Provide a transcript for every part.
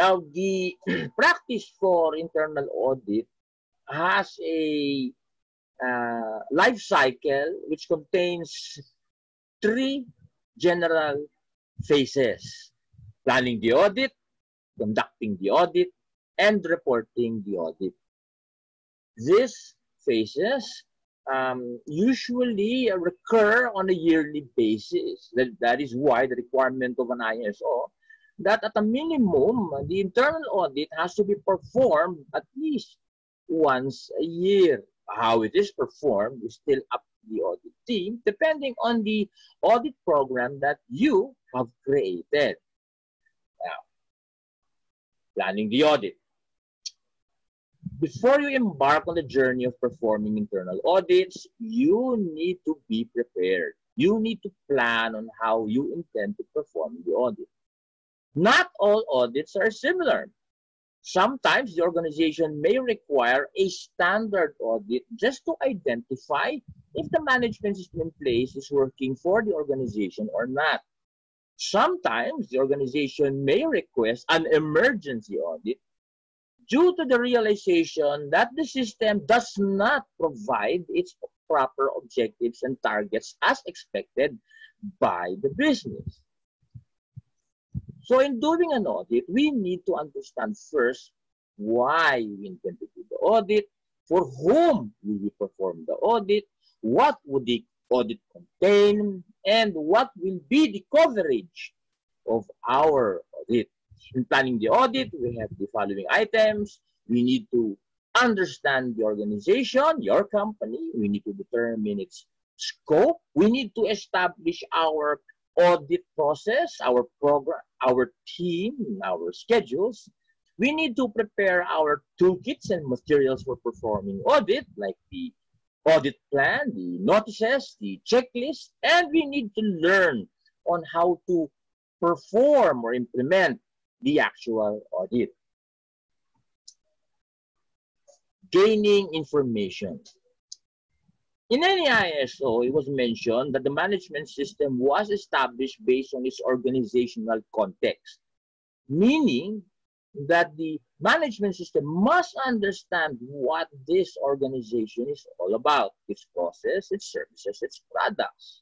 Now, the practice for internal audit has a life cycle which contains three general phases: planning the audit, conducting the audit, and reporting the audit. These phases usually recur on a yearly basis. That is why the requirement of an ISO that at a minimum, the internal audit has to be performed at least once a year. How it is performed is still up to the audit team, depending on the audit program that you have created. Now, planning the audit. Before you embark on the journey of performing internal audits, you need to be prepared. You need to plan on how you intend to perform the audit. Not all audits are similar. Sometimes the organization may require a standard audit just to identify if the management system in place is working for the organization or not. Sometimes the organization may request an emergency audit due to the realization that the system does not provide its proper objectives and targets as expected by the business. So in doing an audit, we need to understand first why we intend to do the audit, for whom we will perform the audit, what would the audit contain, and what will be the coverage of our audit. In planning the audit, we have the following items. We need to understand the organization, your company. We need to determine its scope. We need to establish our audit process, our program, our team, our schedules. We need to prepare our toolkits and materials for performing audit, like the audit plan, the notices, the checklist, and we need to learn on how to perform or implement the actual audit. Gaining information. In any ISO, it was mentioned that the management system was established based on its organizational context, meaning that the management system must understand what this organization is all about, its process, its services, its products.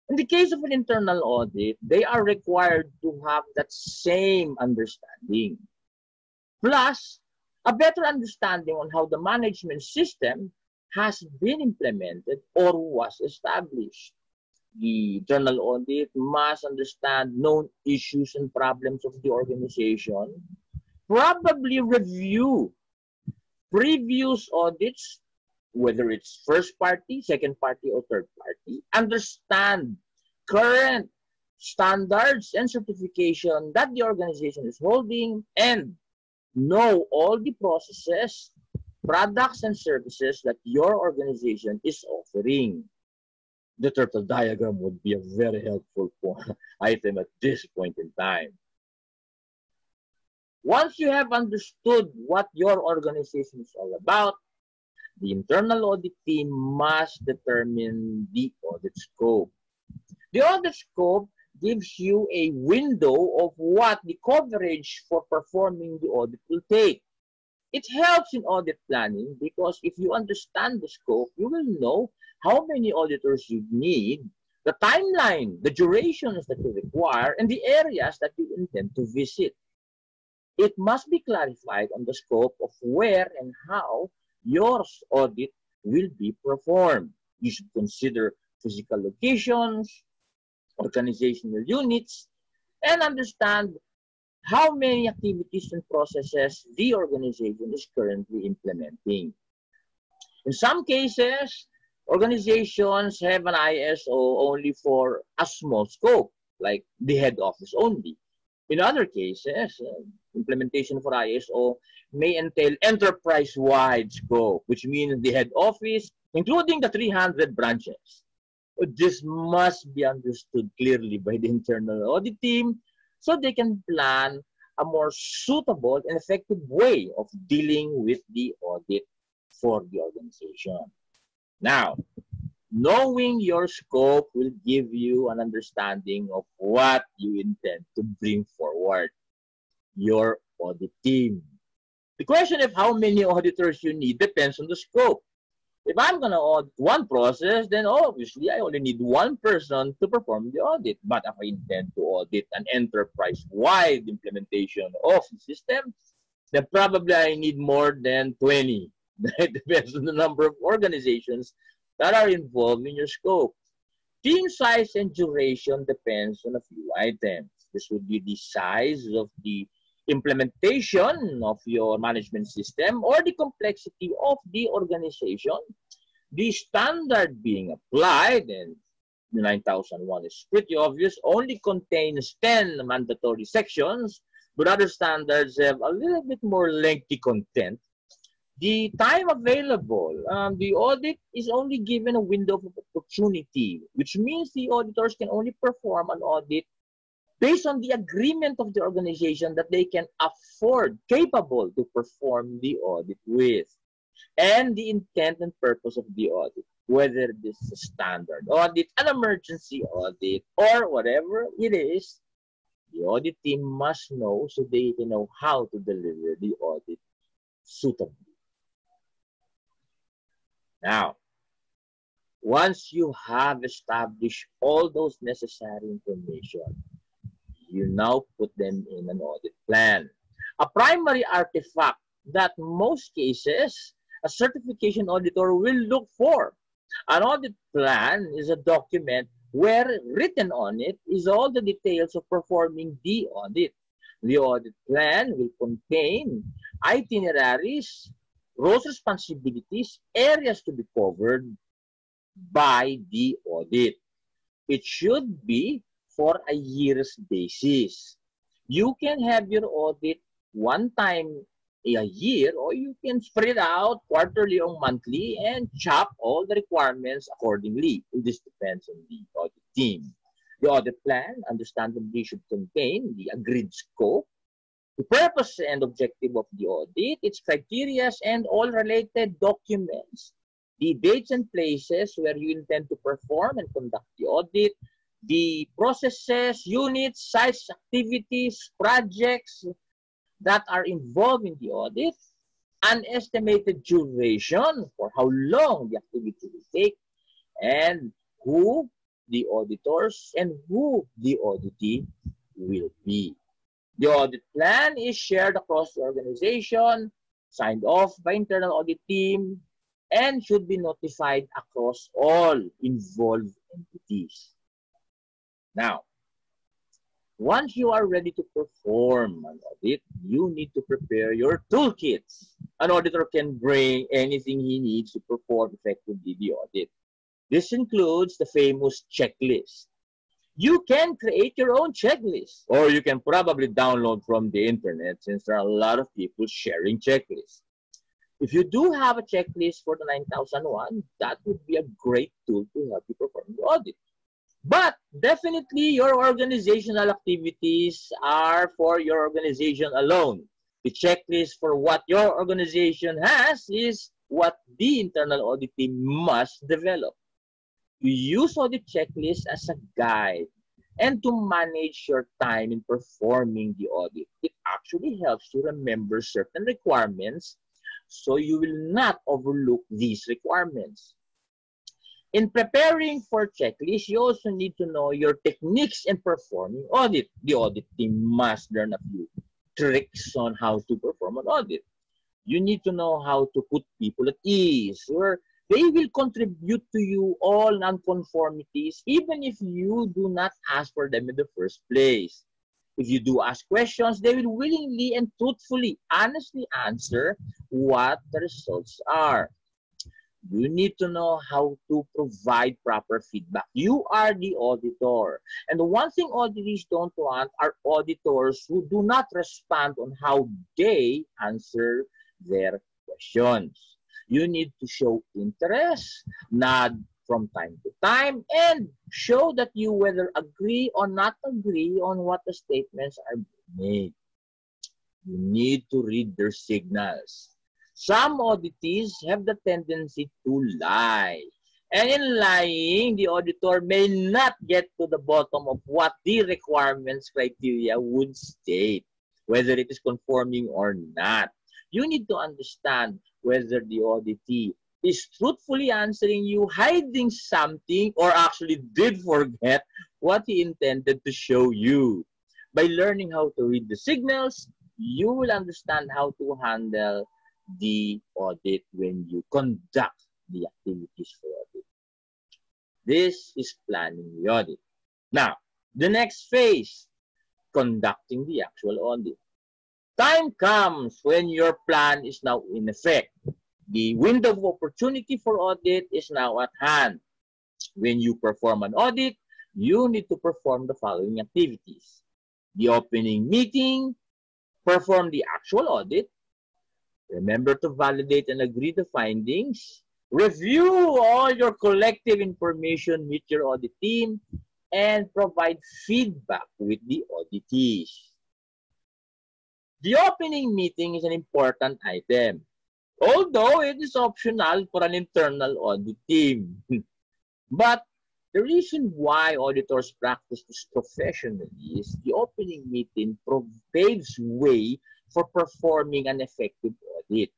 In the case of an internal audit, they are required to have that same understanding. Plus, a better understanding on how the management system has been implemented or was established. The internal audit must understand known issues and problems of the organization, probably review previous audits, whether it's first party, second party, or third party, understand current standards and certification that the organization is holding, and know all the processes, products, and services that your organization is offering. The turtle diagram would be a very helpful item at this point in time. Once you have understood what your organization is all about, the internal audit team must determine the audit scope. The audit scope gives you a window of what the coverage for performing the audit will take. It helps in audit planning because if you understand the scope, you will know how many auditors you need, the timeline, the durations that you require, and the areas that you intend to visit. It must be clarified on the scope of where and how your audit will be performed. You should consider physical locations, organizational units, and understand how many activities and processes the organization is currently implementing. In some cases, organizations have an ISO only for a small scope, like the head office only. In other cases, implementation for ISO may entail enterprise-wide scope, which means the head office, including the 300 branches. This must be understood clearly by the internal audit team so they can plan a more suitable and effective way of dealing with the audit for the organization. Now, knowing your scope will give you an understanding of what you intend to bring forward. Your audit team. The question of how many auditors you need depends on the scope. If I'm going to audit one process, then obviously I only need one person to perform the audit. But if I intend to audit an enterprise-wide implementation of the system, then probably I need more than 20. It depends on the number of organizations that are involved in your scope. Team size and duration depends on a few items. This would be the size of the implementation of your management system or the complexity of the organization, the standard being applied, and the 9001 is pretty obvious, only contains 10 mandatory sections, but other standards have a little bit more lengthy content. The time available, the audit is only given a window of opportunity, which means the auditors can only perform an audit based on the agreement of the organization that they can afford, capable to perform the audit with, and the intent and purpose of the audit, whether this is a standard audit, an emergency audit, or whatever it is, the audit team must know so they can know how to deliver the audit suitably. Now, once you have established all those necessary information, you now put them in an audit plan. A primary artifact that most cases a certification auditor will look for. An audit plan is a document where written on it is all the details of performing the audit. The audit plan will contain itineraries, roles, responsibilities, areas to be covered by the audit. It should be for a year's basis. You can have your audit one time a year, or you can spread out quarterly or monthly and chop all the requirements accordingly. This depends on the audit team. The audit plan, understandably, should contain the agreed scope, the purpose and objective of the audit, its criteria, and all related documents, the dates and places where you intend to perform and conduct the audit, the processes, units, sites, activities, projects that are involved in the audit, an estimated duration for how long the activity will take, and who the auditors and who the auditee will be. The audit plan is shared across the organization, signed off by internal audit team, and should be notified across all involved entities. Now, once you are ready to perform an audit, you need to prepare your toolkits. An auditor can bring anything he needs to perform effectively the audit. This includes the famous checklist. You can create your own checklist, or you can probably download from the internet since there are a lot of people sharing checklists. If you do have a checklist for the 9001, that would be a great tool to help you perform the audit. But definitely your organizational activities are for your organization alone. The checklist for what your organization has is what the internal audit team must develop. You use audit checklist as a guide and to manage your time in performing the audit. It actually helps you remember certain requirements so you will not overlook these requirements. In preparing for checklist, you also need to know your techniques in performing audit. The audit team must learn a few tricks on how to perform an audit. You need to know how to put people at ease, or they will contribute to you all nonconformities even if you do not ask for them in the first place. If you do ask questions, they will willingly and truthfully, honestly answer what the results are. You need to know how to provide proper feedback. You are the auditor. And the one thing auditors don't want are auditors who do not respond on how they answer their questions. You need to show interest, nod from time to time, and show that you whether agree or not agree on what the statements are made. You need to read their signals. Some auditees have the tendency to lie. And in lying, the auditor may not get to the bottom of what the requirements criteria would state. whether it is conforming or not. You need to understand whether the auditee is truthfully answering you, hiding something, or actually did forget what he intended to show you. By learning how to read the signals, you will understand how to handle the audit when you conduct the activities for audit. This is planning the audit. Now, the next phase, conducting the actual audit. Time comes when your plan is now in effect. The window of opportunity for audit is now at hand. When you perform an audit, you need to perform the following activities. The opening meeting, perform the actual audit, remember to validate and agree the findings, review all your collective information with your audit team, and provide feedback with the auditees. The opening meeting is an important item, although it is optional for an internal audit team. But the reason why auditors practice this professionally is the opening meeting paves way for performing an effective audit.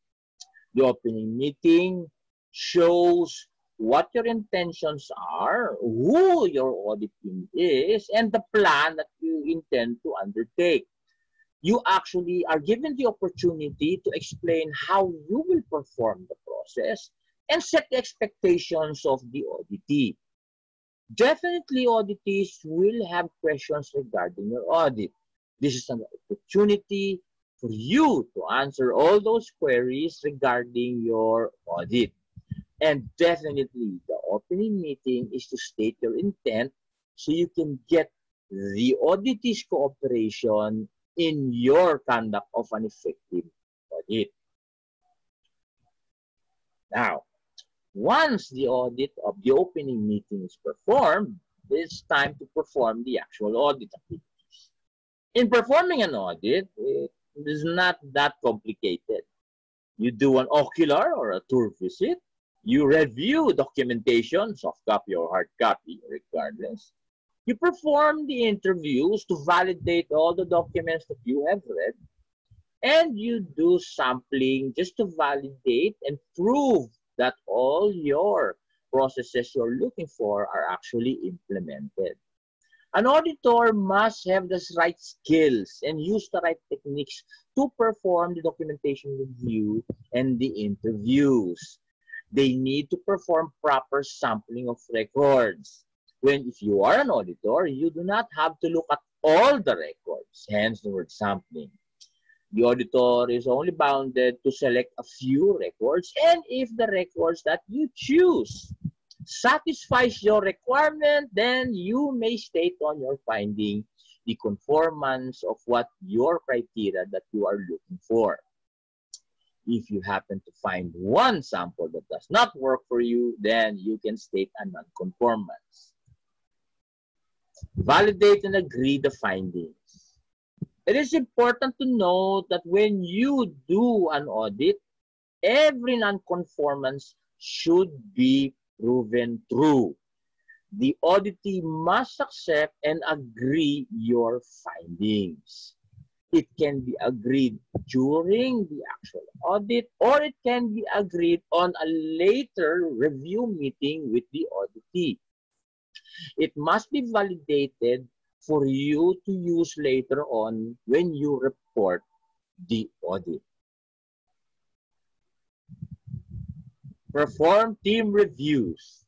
The opening meeting shows what your intentions are, who your audit team is, and the plan that you intend to undertake. You actually are given the opportunity to explain how you will perform the process and set the expectations of the auditee. Definitely, auditees will have questions regarding your audit. This is an opportunity for you to answer all those queries regarding your audit. And definitely, the opening meeting is to state your intent so you can get the auditee's cooperation in your conduct of an effective audit. Now, once the audit of the opening meeting is performed, it's time to perform the actual audit activities. In performing an audit, it is not that complicated. You do an ocular or a tour visit. You review documentation, soft copy or hard copy, regardless. You perform the interviews to validate all the documents that you have read. And you do sampling just to validate and prove that all your processes you're looking for are actually implemented. An auditor must have the right skills and use the right techniques to perform the documentation review and the interviews. They need to perform proper sampling of records. If you are an auditor, you do not have to look at all the records, hence the word sampling. The auditor is only bounded to select a few records, and if the records that you choose satisfies your requirement, then you may state on your finding the conformance of what your criteria that you are looking for. If you happen to find one sample that does not work for you, then you can state a non-conformance. Validate and agree the findings. It is important to note that when you do an audit, every non-conformance should be proven true. The auditee must accept and agree your findings. It can be agreed during the actual audit, or it can be agreed on a later review meeting with the auditee. It must be validated for you to use later on when you report the audit. Perform team reviews.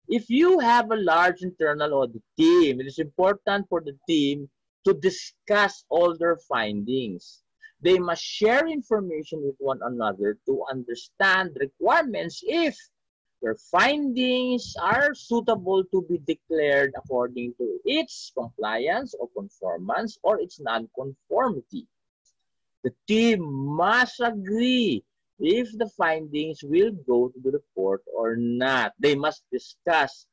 If you have a large internal audit team, it is important for the team to discuss all their findings. They must share information with one another to understand requirements if their findings are suitable to be declared according to its compliance or conformance or its non-conformity. The team must agree if the findings will go to the report or not. They must discuss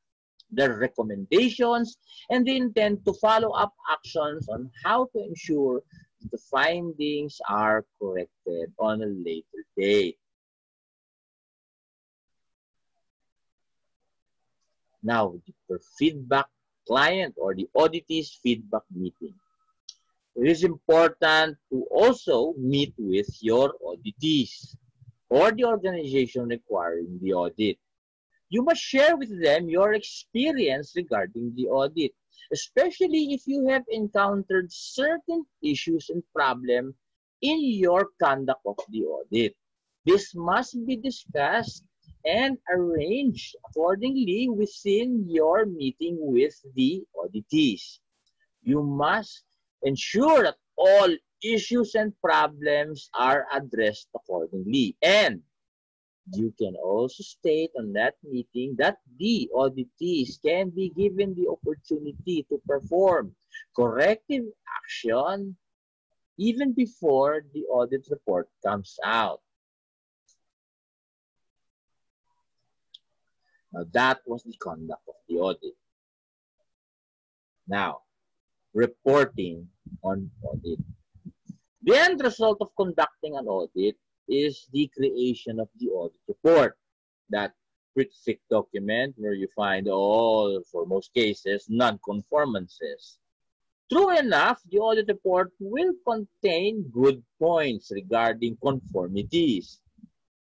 their recommendations and they intend to follow up actions on how to ensure that the findings are corrected on a later date. Now, the feedback client or the auditee's feedback meeting. it is important to also meet with your auditees or the organization requiring the audit. You must share with them your experience regarding the audit, especially if you have encountered certain issues and problems in your conduct of the audit. This must be discussed and arranged accordingly within your meeting with the auditees. You must ensure that all issues and problems are addressed accordingly. And you can also state on that meeting that the auditees can be given the opportunity to perform corrective action even before the audit report comes out. Now, that was the conduct of the audit. Now, reporting on audit. The end result of conducting an audit is the creation of the audit report. That pretty thick document where you find all, for most cases, non-conformances. True enough, the audit report will contain good points regarding conformities.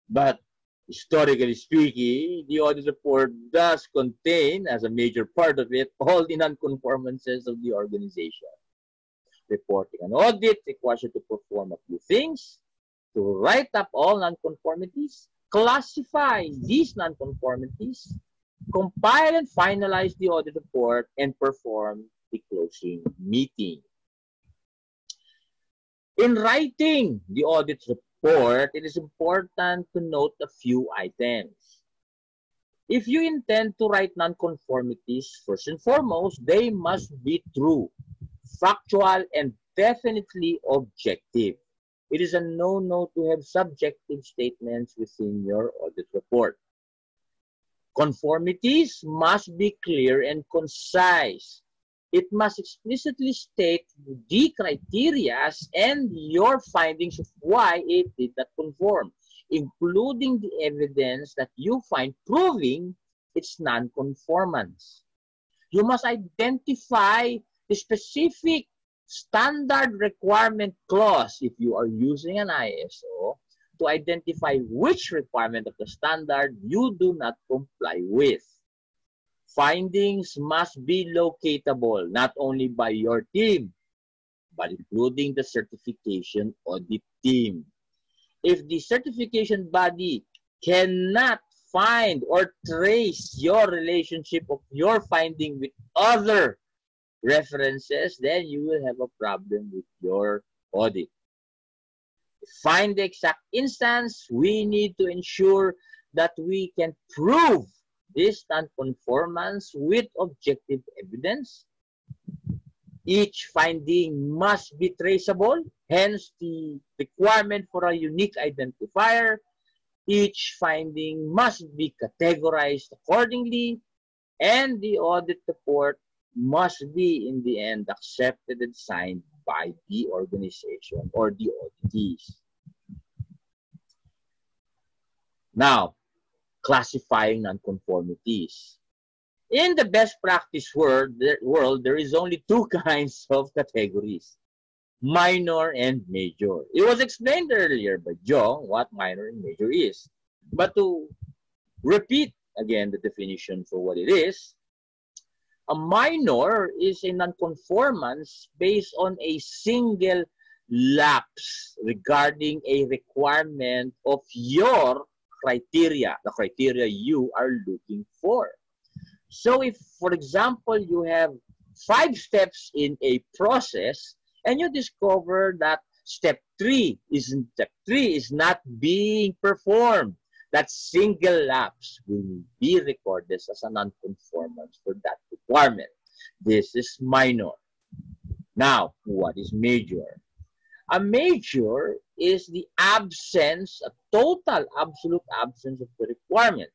But historically speaking, the audit report does contain, as a major part of it, all the non-conformances of the organization. Reporting an audit requires you to perform a few things: to write up all nonconformities, classify these nonconformities, compile and finalize the audit report, and perform the closing meeting. In writing the audit report, it is important to note a few items. If you intend to write nonconformities, first and foremost, they must be true, factual, and definitely objective. It is a no-no to have subjective statements within your audit report. Conformities must be clear and concise. It must explicitly state the criteria and your findings of why it did not conform, including the evidence that you find proving its non-conformance. You must identify the specific standard requirement clause, if you are using an ISO, to identify which requirement of the standard you do not comply with. Findings must be locatable not only by your team, but including the certification audit team. If the certification body cannot find or trace your relationship of your finding with other references, then you will have a problem with your audit. To find the exact instance, we need to ensure that we can prove this non-conformance with objective evidence. Each finding must be traceable, hence the requirement for a unique identifier. Each finding must be categorized accordingly, and the audit report must be, in the end, accepted and signed by the organization or the auditees. Now, classifying nonconformities. In the best practice world, there is only two kinds of categories: minor and major. It was explained earlier by John what minor and major is. But to repeat again the definition for what it is, a minor is a nonconformance based on a single lapse regarding a requirement of your criteria, the criteria you are looking for. So if, for example, you have 5 steps in a process and you discover that step 3 is not being performed, that single lapse will be recorded as a non-conformance for that requirement. This is minor. Now, what is major? A major is the absence, a total absolute absence of the requirement.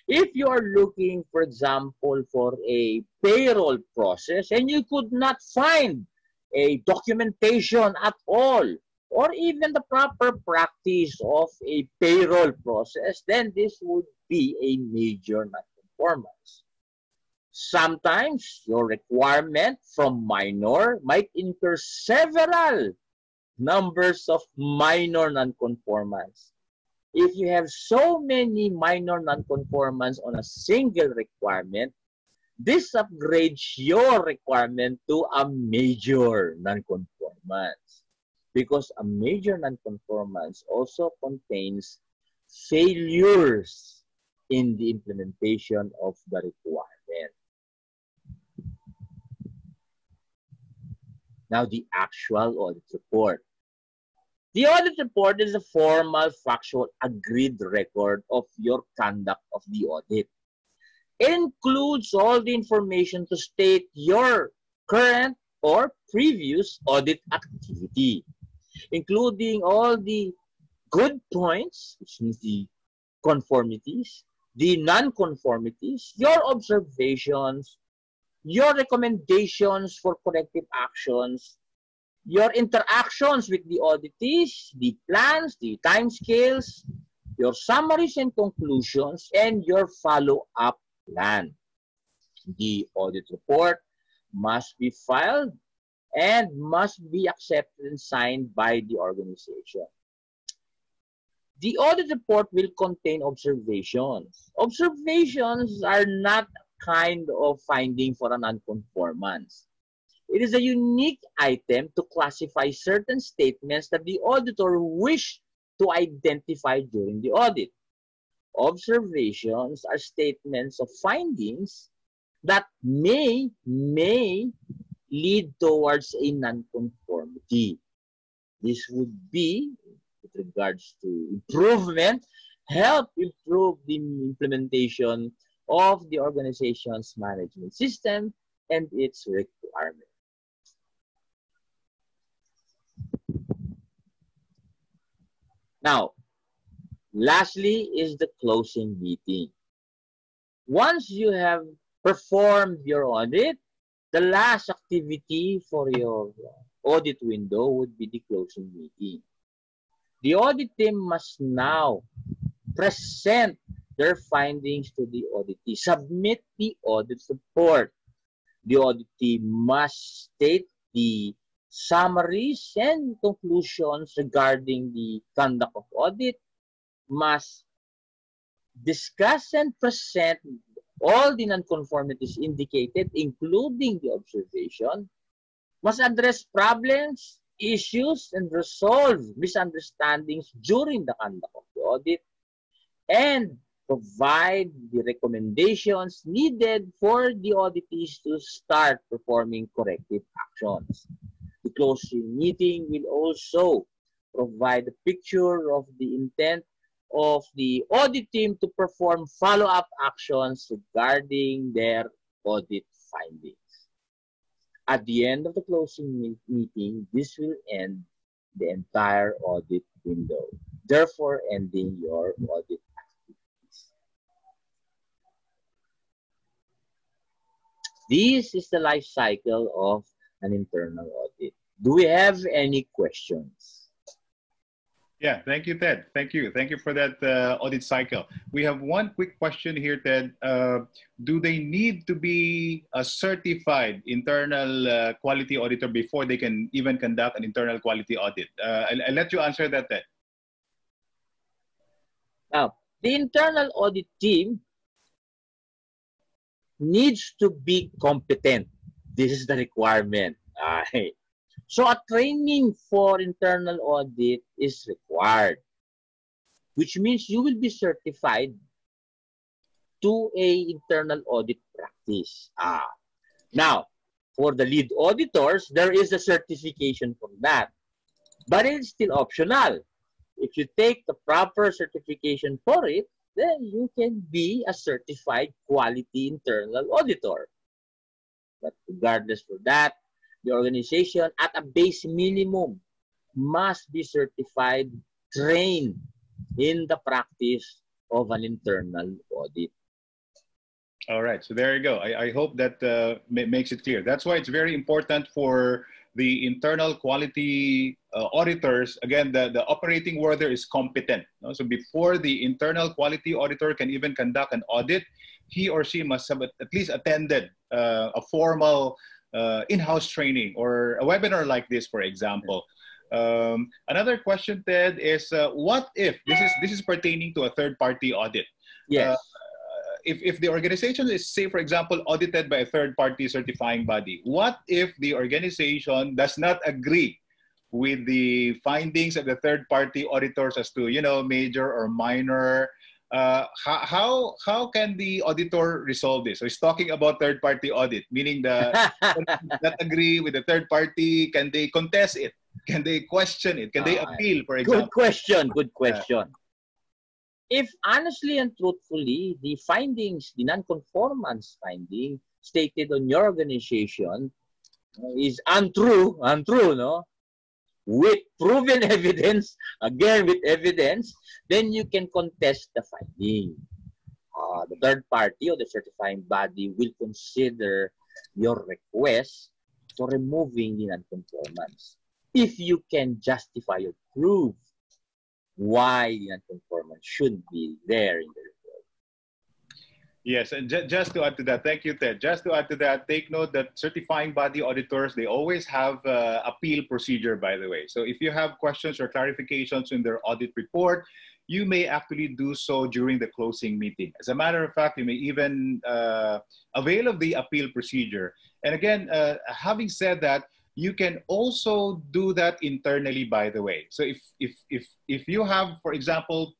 If you are looking, for example, for a payroll process and you could not find a documentation at all, or even the proper practice of a payroll process, then this would be a major nonconformance. Sometimes your requirement from minor might incur several numbers of minor nonconformance. If you have so many minor nonconformance on a single requirement, this upgrades your requirement to a major nonconformance, because a major nonconformance also contains failures in the implementation of the requirement. Now, the actual audit report. The audit report is a formal, factual, agreed record of your conduct of the audit. It includes all the information to state your current or previous audit activity, including all the good points, which means the conformities, the non-conformities, your observations, your recommendations for corrective actions, your interactions with the auditees, the plans, the timescales, your summaries and conclusions, and your follow-up plan. The audit report must be filed and must be accepted and signed by the organization. The audit report will contain observations. Observations are not a kind of finding for a non-conformance. It is a unique item to classify certain statements that the auditor wished to identify during the audit. Observations are statements of findings that may lead towards a nonconformity. This would be, with regards to improvement, help improve the implementation of the organization's management system and its requirements. Now, lastly is the closing meeting. Once you have performed your audit, the last activity for your audit window would be the closing meeting. The audit team must now present their findings to the auditee, submit the audit report. The auditee must state the summaries and conclusions regarding the conduct of audit, must discuss and present all the nonconformities indicated, including the observation, must address problems, issues, and resolve misunderstandings during the conduct of the audit, and provide the recommendations needed for the auditees to start performing corrective actions. The closing meeting will also provide a picture of the intent of the audit team to perform follow-up actions regarding their audit findings. At the end of the closing meeting, this will end the entire audit window, therefore ending your audit activities. This is the life cycle of an internal audit. Do we have any questions? Yeah, thank you, Ted. Thank you. Thank you for that audit cycle. We have one quick question here, Ted. Do they need to be a certified internal quality auditor before they can even conduct an internal quality audit? I'll let you answer that, Ted. Now, the internal audit team needs to be competent. This is the requirement. So a training for internal audit is required, which means you will be certified to a internal audit practice. Now, for the lead auditors, there is a certification for that, but it's still optional. If you take the proper certification for it, then you can be a certified quality internal auditor. But regardless for that, the organization at a base minimum must be certified, trained in the practice of an internal audit. All right, so there you go. I hope that makes it clear. That's why it's very important for the internal quality auditors, again, the operating word there is competent. No? So before the internal quality auditor can even conduct an audit, he or she must have at least attended a formal in-house training or a webinar like this, for example. Another question, Ted, is what if this is pertaining to a third-party audit? Yes. If the organization is, say, for example, audited by a third-party certifying body, what if the organization does not agree with the findings of the third-party auditors as to, you know, major or minor? How can the auditor resolve this? So he's talking about third-party audit, meaning the not agree with the third party. Can they contest it? Can they question it? Can they appeal, for example? Good question. Good question. If honestly and truthfully, the findings, the non-conformance finding stated on your organization is untrue, no? With proven evidence, again with evidence, then you can contest the finding. The third party or the certifying body will consider your request for removing the non-conformance. If you can justify or prove why the non-conformance should be there in the report. Yes, and just to add to that, thank you, Ted. Just to add to that, take note that certifying body auditors, they always have appeal procedure, by the way. So if you have questions or clarifications in their audit report, you may actually do so during the closing meeting. As a matter of fact, you may even avail of the appeal procedure. And again, having said that, you can also do that internally, by the way. So if you have, for example,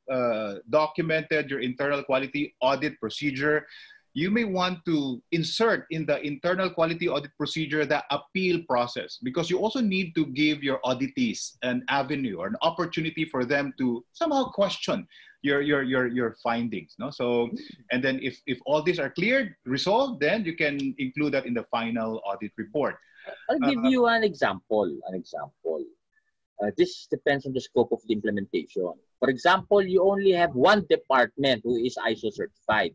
documented your internal quality audit procedure, you may want to insert in the internal quality audit procedure the appeal process, because you also need to give your auditees an avenue or an opportunity for them to somehow question your findings. No? So, and then if all these are cleared, resolved, then you can include that in the final audit report. I'll give you an example. This depends on the scope of the implementation. For example, you only have one department who is ISO certified.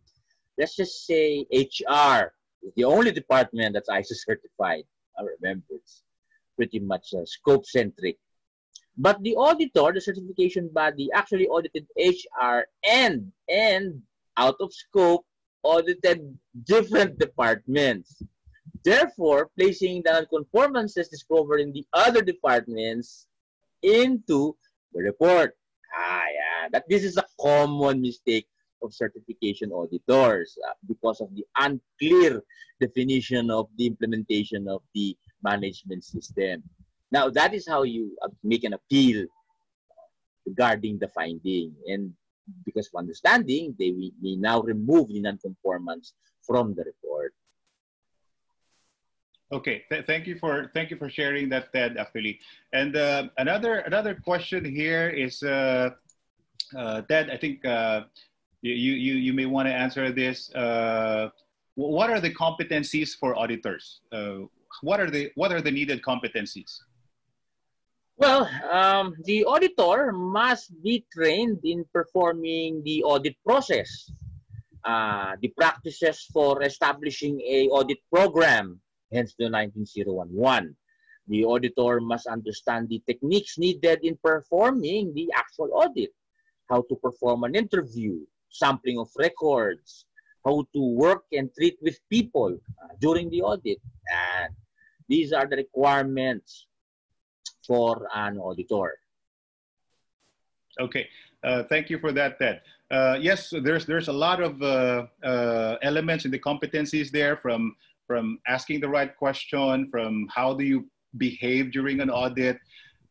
Let's just say HR is the only department that's ISO certified. I remember it's pretty much scope-centric. But the auditor, the certification body, actually audited HR and out of scope, audited different departments. Therefore, placing the non-conformances discovered in the other departments into the report. Yeah, this is a common mistake of certification auditors because of the unclear definition of the implementation of the management system. Now, that is how you make an appeal regarding the finding. And because of understanding, they may now remove the non-conformance from the report. Okay, thank you for sharing that, Ted. Actually, and another question here is, Ted, I think you may want to answer this. What are the competencies for auditors? What are the needed competencies? Well, the auditor must be trained in performing the audit process, the practices for establishing a audit program, hence the 19011. The auditor must understand the techniques needed in performing the actual audit, how to perform an interview, sampling of records, how to work and treat with people during the audit. And these are the requirements for an auditor. Okay, thank you for that, Ted. Yes, there's a lot of elements in the competencies there, from asking the right question, from how do you behave during an audit.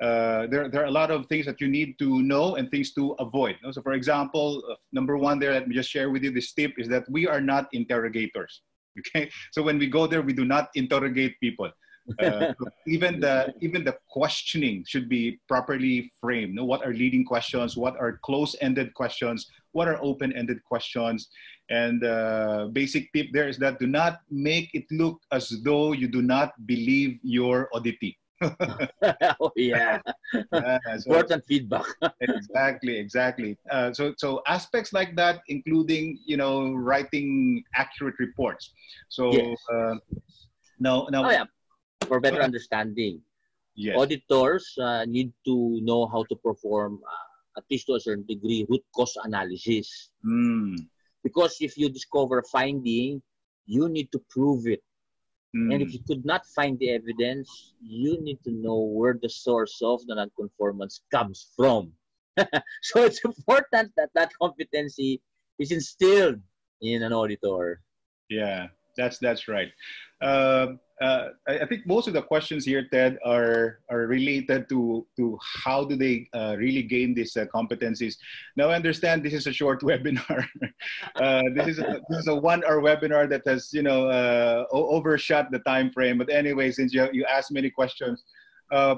There are a lot of things that you need to know and things to avoid. So for example, number one there, let me just share with you this tip, is that we are not interrogators. Okay, so when we go there, we do not interrogate people. Even the questioning should be properly framed. What are leading questions? What are close-ended questions? What are open-ended questions? And basic tip there is that do not make it look as though you do not believe your auditee. Oh yeah, important feedback. Exactly. So aspects like that, including writing accurate reports. So yes. now. Oh yeah. For better understanding. Yes. Auditors need to know how to perform, at least to a certain degree, root cause analysis. Because if you discover a finding, you need to prove it. And if you could not find the evidence, you need to know where the source of the non-conformance comes from. So it's important that that competency is instilled in an auditor. Yeah, that's right. I think most of the questions here, Ted, are related to how do they really gain these competencies. Now, I understand this is a short webinar. This is a 1 hour webinar that has overshot the time frame. But anyway, since you asked many questions,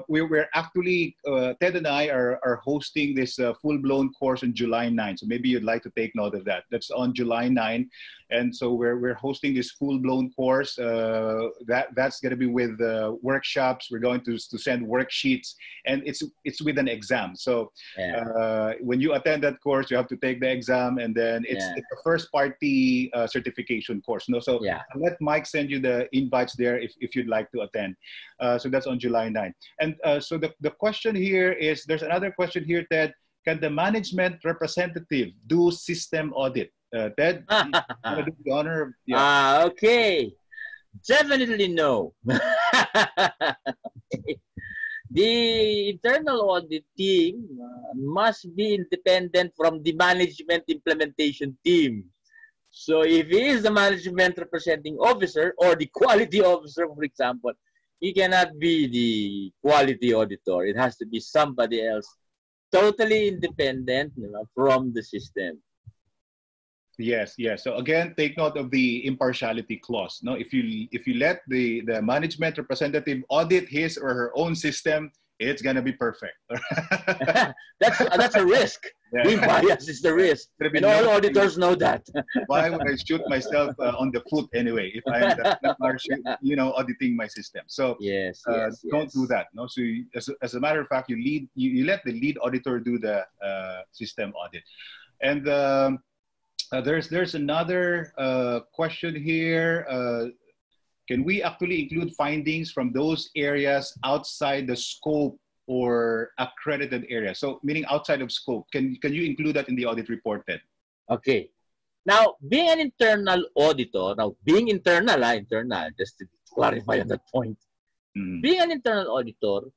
we're actually, Ted and I are hosting this full-blown course on July 9. So maybe you'd like to take note of that. That's on July 9. And so we're hosting this full-blown course. That's going to be with workshops. We're going to send worksheets, and it's with an exam. So when you attend that course, you have to take the exam, and then it's a first-party certification course. No, so I'll let Mike send you the invites there if you'd like to attend. So that's on July 9. And so the question here is, there's another question here, Ted. Can the management representative do system audit? Ted, you want to do the honor? Okay. Definitely no. The internal audit team must be independent from the management implementation team. So if he is the management representing officer or the quality officer, for example, he cannot be the quality auditor. It has to be somebody else, totally independent from the system. Yes, yes. So again, take note of the impartiality clause. No, if you let the management representative audit his or her own system, it's gonna be perfect. That's a risk. Yeah. Being biased is the risk, and all auditors know that. Why would I shoot myself on the foot anyway if I'm auditing my system? So don't do that. No, so as a matter of fact, you let the lead auditor do the system audit, and there's another question here. Can we actually include findings from those areas outside the scope or accredited area? So meaning outside of scope. Can you include that in the audit report then? Okay. Now, being an internal auditor, internal, just to clarify on that point. Being an internal auditor,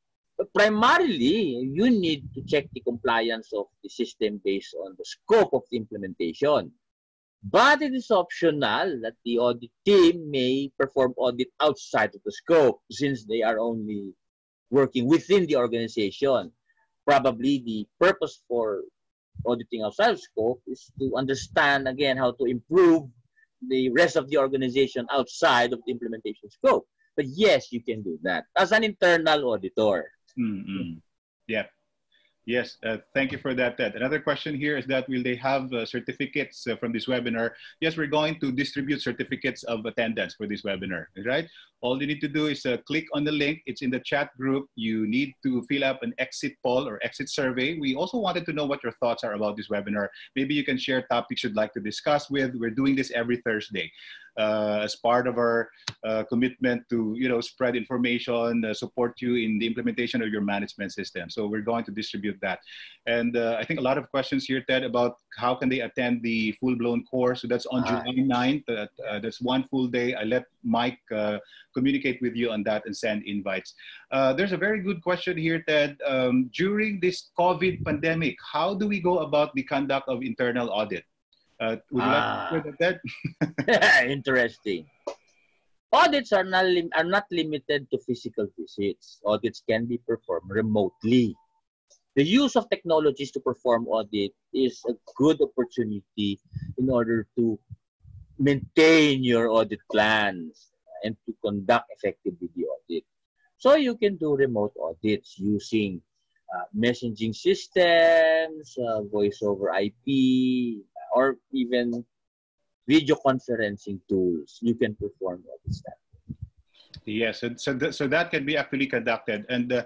primarily, you need to check the compliance of the system based on the scope of the implementation. But it is optional that the audit team may perform audit outside of the scope since they are only working within the organization. Probably the purpose for auditing outside of scope is to understand, again, how to improve the rest of the organization outside of the implementation scope. But yes, you can do that as an internal auditor. Yeah. Yes, thank you for that, Ted. Another question here is that will they have certificates from this webinar? Yes, we're going to distribute certificates of attendance for this webinar, right? All you need to do is click on the link. It's in the chat group. You need to fill up an exit poll or exit survey. We also wanted to know what your thoughts are about this webinar. Maybe you can share topics you'd like to discuss with. We're doing this every Thursday. As part of our commitment to spread information, support you in the implementation of your management system. So we're going to distribute that. And I think a lot of questions here, Ted, about how can they attend the full-blown course. So that's on July 9th. That's one full day. I let Mike communicate with you on that and send invites. There's a very good question here, Ted. During this COVID pandemic, how do we go about the conduct of internal audit? Would you like to hear that? Interesting. Audits are not limited to physical visits. Audits can be performed remotely. The use of technologies to perform audit is a good opportunity in order to maintain your audit plans and to conduct effectively the audit. So you can do remote audits using messaging systems, voice over IP, or even video conferencing tools. You can perform audits that. Yes, so that can be actually conducted. And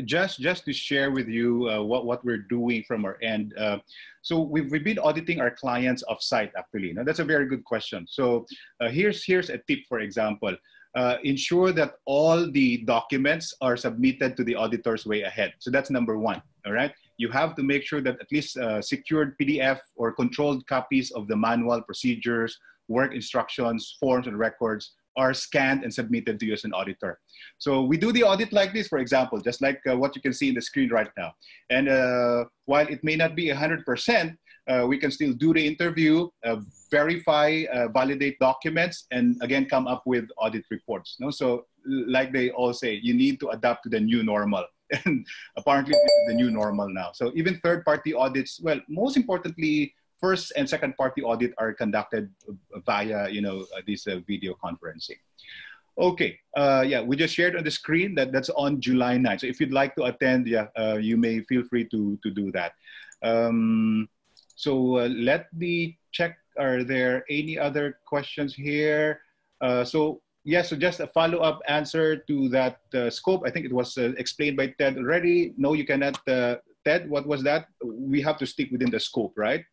just to share with you what we're doing from our end. So we've been auditing our clients off-site actually. Now that's a very good question. So here's a tip, for example. ensure that all the documents are submitted to the auditors way ahead. So that's number one, all right? You have to make sure that at least secured PDF or controlled copies of the manual, procedures, work instructions, forms, and records are scanned and submitted to you as an auditor. So we do the audit like this, for example, just like what you can see in the screen right now. And while it may not be 100%, we can still do the interview, verify, validate documents, and again, come up with audit reports. No? So like they all say, you need to adapt to the new normal. And apparently this is the new normal now. So even third-party audits, well, most importantly, first and second party audit are conducted via, this video conferencing. Okay, yeah, we just shared on the screen that that's on July 9th. So if you'd like to attend, yeah, you may feel free to do that. Let me check, are there any other questions here? So just a follow-up answer to that scope. I think it was explained by Ted already. No, you cannot. Ted, what was that? We have to stick within the scope, right?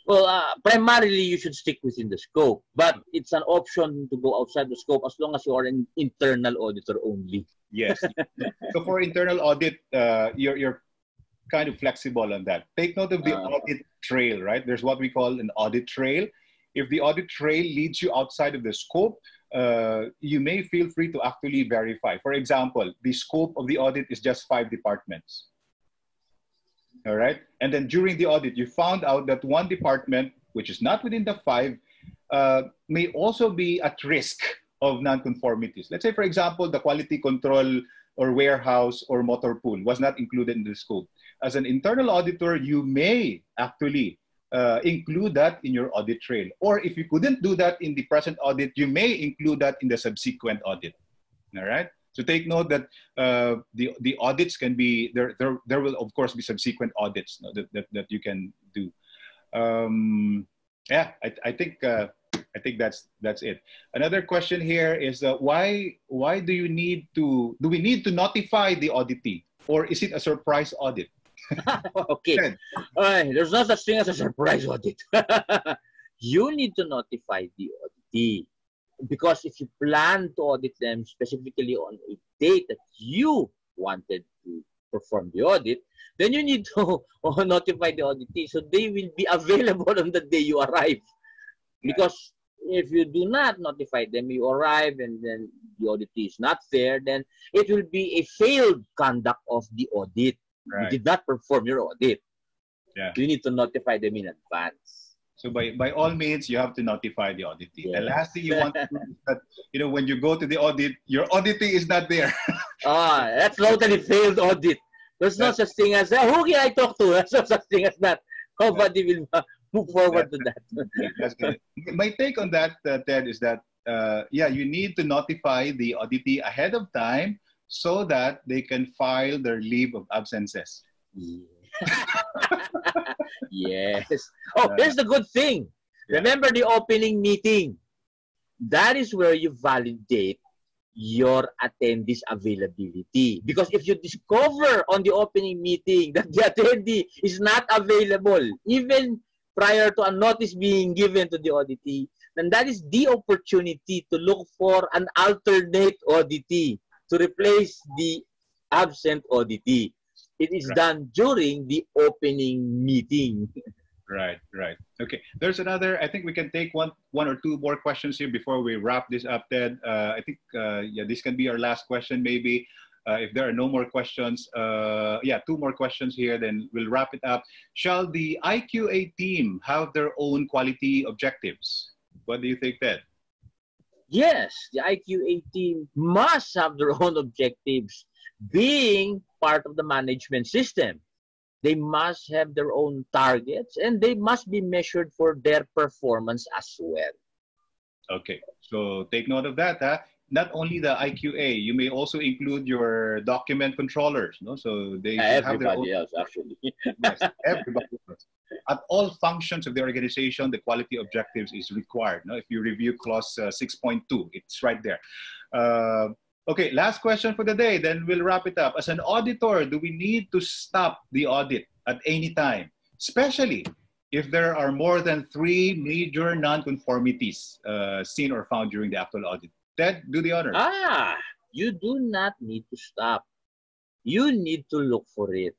Well, primarily you should stick within the scope, but it's an option to go outside the scope as long as you are an internal auditor only. Yes. So for internal audit, you're kind of flexible on that. Take note of the audit trail, right? There's what we call an audit trail. If the audit trail leads you outside of the scope, you may feel free to actually verify. For example, the scope of the audit is just 5 departments. All right. And then during the audit, you found out that one department, which is not within the 5, may also be at risk of non-conformities. Let's say, for example, the quality control or warehouse or motor pool was not included in the scope. As an internal auditor, you may actually include that in your audit trail. Or if you couldn't do that in the present audit, you may include that in the subsequent audit. All right. So take note that the audits can be, there will of course be subsequent audits, no, that you can do. Yeah, I think that's it. Another question here is why do we need to notify the auditee, or is it a surprise audit? Okay, there's no such thing as a surprise audit. You need to notify the auditee. Because if you plan to audit them specifically on a date that you wanted to perform the audit, then you need to notify the auditee so they will be available on the day you arrive. Because if you do not notify them, you arrive and then the auditee is not there, then it will be a failed conduct of the audit. Right. You did not perform your audit. Yeah. You need to notify them in advance. So by all means, you have to notify the auditee. Yes. The last thing you want to do is that, when you go to the audit, your auditee is not there. That's totally failed audit. There's no such thing as, who can I talk to? There's no such thing as that. Nobody will move forward to that. That's good. My take on that, Ted, is that, you need to notify the auditee ahead of time so that they can file their leave of absences. Yeah. Yes. Oh, here's the good thing. Yeah. Remember the opening meeting. That is where you validate your attendee's availability. Because if you discover on the opening meeting that the attendee is not available, even prior to a notice being given to the auditee, then that is the opportunity to look for an alternate auditee to replace the absent auditee. It is done during the opening meeting. Right. Okay. There's another, I think we can take one or two more questions here before we wrap this up, Ted. I think, this can be our last question maybe. If there are no more questions, 2 more questions here, then we'll wrap it up. Shall the IQA team have their own quality objectives? What do you think, Ted? Yes, the IQA team must have their own objectives. Being part of the management system, they must have their own targets and they must be measured for their performance as well. Okay, so take note of that. Not only the IQA, you may also include your document controllers. No, so they have their own. Else, actually. Yes, everybody else. At all functions of the organization, the quality objectives is required. No, if you review clause 6.2, it's right there. Okay, last question for the day, then we'll wrap it up. As an auditor, do we need to stop the audit at any time, especially if there are more than 3 major non-conformities seen or found during the actual audit? Ted, do the honors. You do not need to stop. You need to look for it.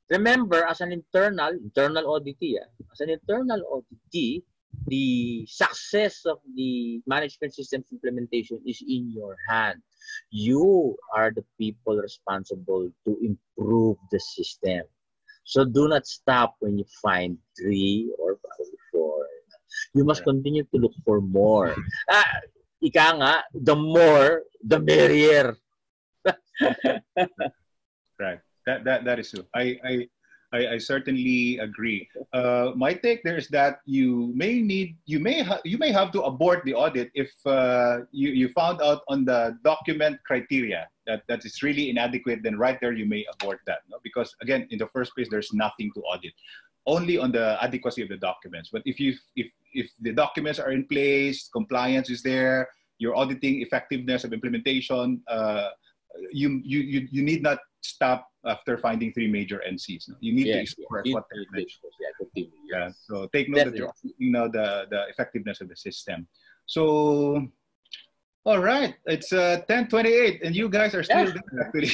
Remember, as an internal auditee, as an internal auditee, the success of the management systems implementation is in your hand. You are the people responsible to improve the system. So do not stop when you find 3 or 4. You must continue to look for more. Ika nga, the more, the merrier. Right. That is true. I certainly agree. My take there is that you may have to abort the audit if you found out on the document criteria that is really inadequate. Then right there you may abort that, no? Because again, in the first place, there's nothing to audit, only on the adequacy of the documents. But if the documents are in place, compliance is there, you're auditing effectiveness of implementation, you need not stop after finding 3 major NCs. No? You need to explore what they're mentioned. Yeah. So take note that you're auditing now the effectiveness of the system. So, all right, it's 10:28, and you guys are still there actually.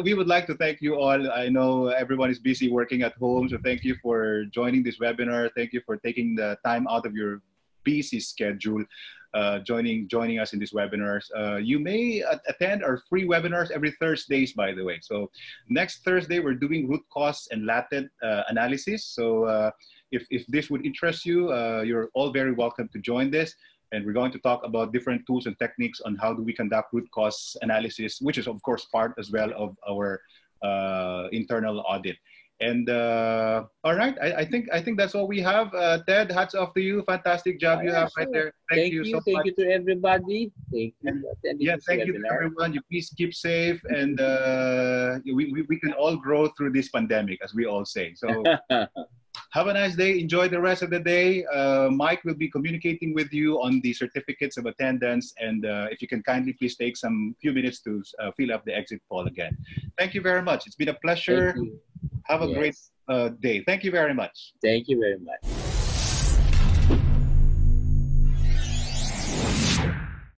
We would like to thank you all. I know everyone is busy working at home, so thank you for joining this webinar. Thank you for taking the time out of your busy schedule, joining us in these webinars. You may attend our free webinars every Thursdays, by the way. So next Thursday, we're doing root cause and latent analysis. So if this would interest you, you're all very welcome to join this. And we're going to talk about different tools and techniques on how do we conduct root cause analysis, which is of course part as well of our internal audit. And all right, I think that's all we have. Ted, hats off to you. Fantastic job you have right there. Thank you so much. Thank you to everybody. Thank you. Thank you to everyone. You please keep safe, and we can all grow through this pandemic, as we all say. So have a nice day. Enjoy the rest of the day. Mike will be communicating with you on the certificates of attendance, and if you can kindly please take some few minutes to fill up the exit poll again. Thank you very much. It's been a pleasure. Have a great day. Thank you very much. Thank you very much.